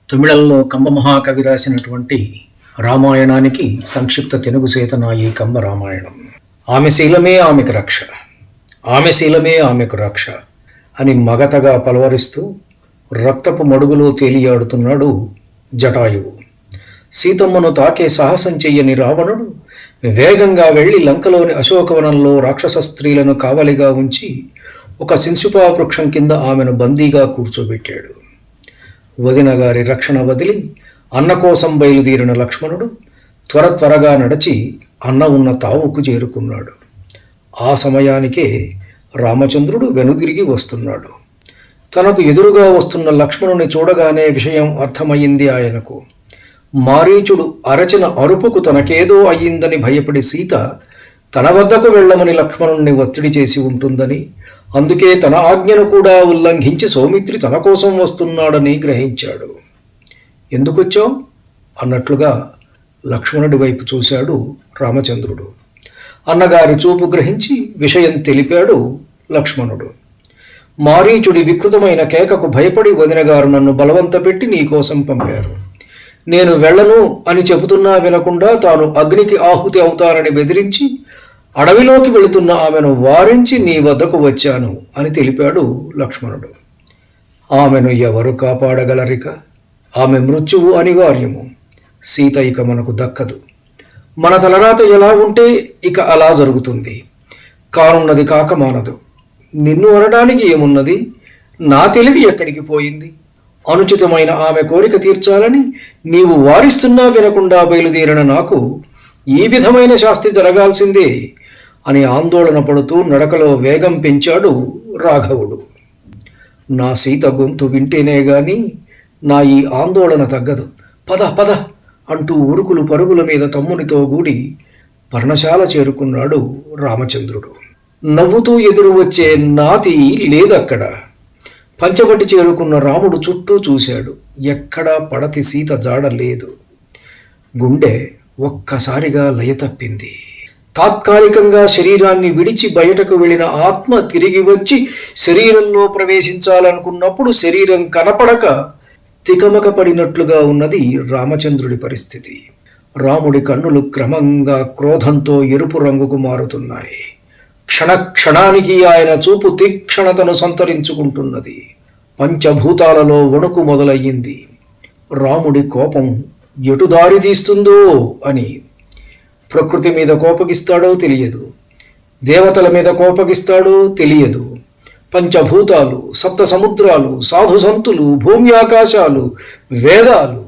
తమిళంలో కంబ మహాకవి రాసినటువంటి రామాయణానికి సంక్షిప్త తెలుగు సేతన ఈ కంబ రామాయణం. ఆమె శీలమే ఆమెకు రక్ష, ఆమె శీలమే ఆమెకు రక్ష అని మగతగా పలవరిస్తూ రక్తపు మడుగులో తేలియాడుతున్నాడు జటాయువు. సీతమ్మను తాకే సాహసం చెయ్యని రావణుడు వేగంగా వెళ్లి లంకలోని అశోకవనంలో రాక్షస స్త్రీలను కావలిగా ఉంచి ఒక శింశుపా వృక్షం కింద ఆమెను బందీగా కూర్చోబెట్టాడు. వదిన గారి రక్షణ వదిలి అన్న కోసం బయలుదేరిన లక్ష్మణుడు త్వరగా నడిచి అన్న ఉన్న తావుకు చేరుకున్నాడు. ఆ సమయానికే రామచంద్రుడు వెనుదిరిగి వస్తున్నాడు. తనకు ఎదురుగా వస్తున్న లక్ష్మణుని చూడగానే విషయం అర్థమయ్యింది ఆయనకు. మారీచుడు అరచిన అరుపుకు తనకేదో అయ్యిందని భయపడి సీత తన వద్దకు వెళ్ళమని లక్ష్మణుణ్ణి ఒత్తిడి చేసి ఉంటుందని, అందుకే తన ఆజ్ఞను కూడా ఉల్లంఘించి సౌమిత్రి తన కోసం వస్తున్నాడని గ్రహించాడు. ఎందుకొచ్చావు అన్నట్లుగా లక్ష్మణుడి వైపు చూశాడు రామచంద్రుడు. అన్నగారి చూపు గ్రహించి విషయం తెలిపాడు లక్ష్మణుడు. మారీచుడి వికృతమైన కేకకు భయపడి వదినగారు నన్ను బలవంత పెట్టి నీకోసం పంపారు. నేను వెళ్ళను అని చెబుతున్నా వినకుండా తాను అగ్నికి ఆహుతి అవుతానని బెదిరించి అడవిలోకి వెళుతున్న ఆమెను వారించి నీ వద్దకు వచ్చాను అని తెలిపాడు లక్ష్మణుడు. ఆమెను ఎవరు కాపాడగలరిక? ఆమె మృత్యువు అనివార్యము. సీత ఇక మనకు దక్కదు. మన తలరాత ఎలా ఉంటే ఇక అలా జరుగుతుంది. కానున్నది కాక మానదు. నిన్ను అనడానికి ఏమున్నది? నా తెలివి ఎక్కడికి పోయింది? అనుచితమైన ఆమె కోరిక తీర్చాలని నీవు వారిస్తున్నా వినకుండా బయలుదేరిన నాకు ఈ విధమైన శాస్తి జరగాల్సిందే అని ఆందోళన పడుతూ నడకలో వేగం పెంచాడు రాఘవుడు. నా సీత గొంతు వింటేనే గాని నా ఈ ఆందోళన తగ్గదు. పద పద అంటూ ఉరుకులు పరుగుల మీద తమ్మునితో కూడి పర్ణశాల చేరుకున్నాడు రామచంద్రుడు. నవ్వుతూ ఎదురు వచ్చే నాతి లేదక్కడ. పంచబట్టి చేరుకున్న రాముడు చుట్టూ చూశాడు. ఎక్కడా పడతి సీత జాడ లేదు. గుండె ఒక్కసారిగా లయ తప్పింది. తాత్కాలికంగా శరీరాన్ని విడిచి బయటకు వెళ్ళిన ఆత్మ తిరిగి వచ్చి శరీరంలో ప్రవేశించాలనుకున్నప్పుడు శరీరం కనపడక తికమక పడినట్లుగా ఉన్నది రామచంద్రుడి పరిస్థితి. రాముడి కన్నులు క్రమంగా క్రోధంతో ఎరుపు రంగుకు మారుతున్నాయి. క్షణానికి ఆయన చూపు తీక్షణతను సంతరించుకుంటున్నది. పంచభూతాలలో వణుకు మొదలయ్యింది. రాముడి కోపం ఎటు దారి తీస్తుందో అని. ప్రకృతి మీద కోపగిస్తాడో తెలియదు, దేవతల మీద కోపగిస్తాడో తెలియదు. పంచభూతాలు, సప్త సముద్రాలు, సాధు సంతులు, భూమి ఆకాశాలు, వేదాలు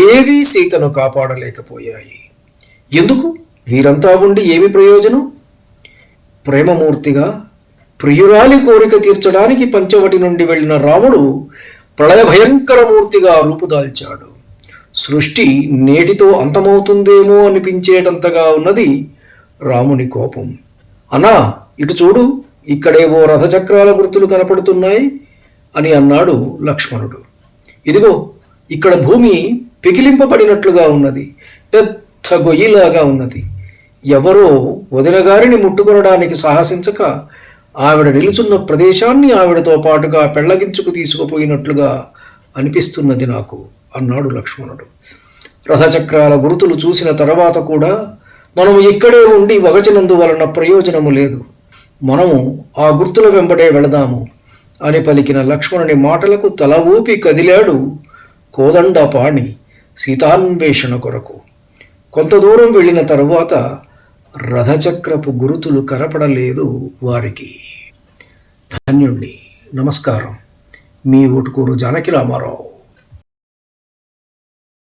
ఏవీ సీతను కాపాడలేకపోయాయి. ఎందుకు? వీరంతా ఉండి ఏమి ప్రయోజనం? ప్రేమమూర్తిగా ప్రియురాలి కోరిక తీర్చడానికి పంచవటి నుండి వెళ్ళిన రాముడు ప్రళయ భయంకరమూర్తిగా రూపుదాల్చాడు. సృష్టి నేటితో అంతమవుతుందేమో అనిపించేటంతగా ఉన్నది రాముని కోపం. అన్నా, ఇటు చూడు, ఇక్కడేవో రథచక్రాల గుర్తులు కనపడుతున్నాయి అని అన్నాడు లక్ష్మణుడు. ఇదిగో, ఇక్కడ భూమి పికిలింపబడినట్లుగా ఉన్నది. పెద్ద గొయ్యిలాగా ఉన్నది. ఎవరో వదినగారిని ముట్టుకొనడానికి సాహసించక ఆవిడ నిలుచున్న ప్రదేశాన్ని ఆవిడతో పాటుగా పెళ్లగించుకు తీసుకుపోయినట్లుగా అనిపిస్తున్నది నాకు అన్నాడు లక్ష్మణుడు. రథచక్రాల గుర్తులు చూసిన తర్వాత కూడా మనము ఇక్కడే ఉండి వగచినందువలన ప్రయోజనము లేదు. మనము ఆ గుర్తుల వెంబడే వెళదాము అని పలికిన లక్ష్మణుని మాటలకు తల ఊపి కదిలాడు కోదండపాణి సీతాన్వేషణ కొరకు. కొంత దూరం వెళ్ళిన తరువాత రథచక్రపు గురుతులు కనపడలేదు వారికి. ధన్యుణ్ణి. నమస్కారం. మీ ఊటుకూరు జానకి రామారావు.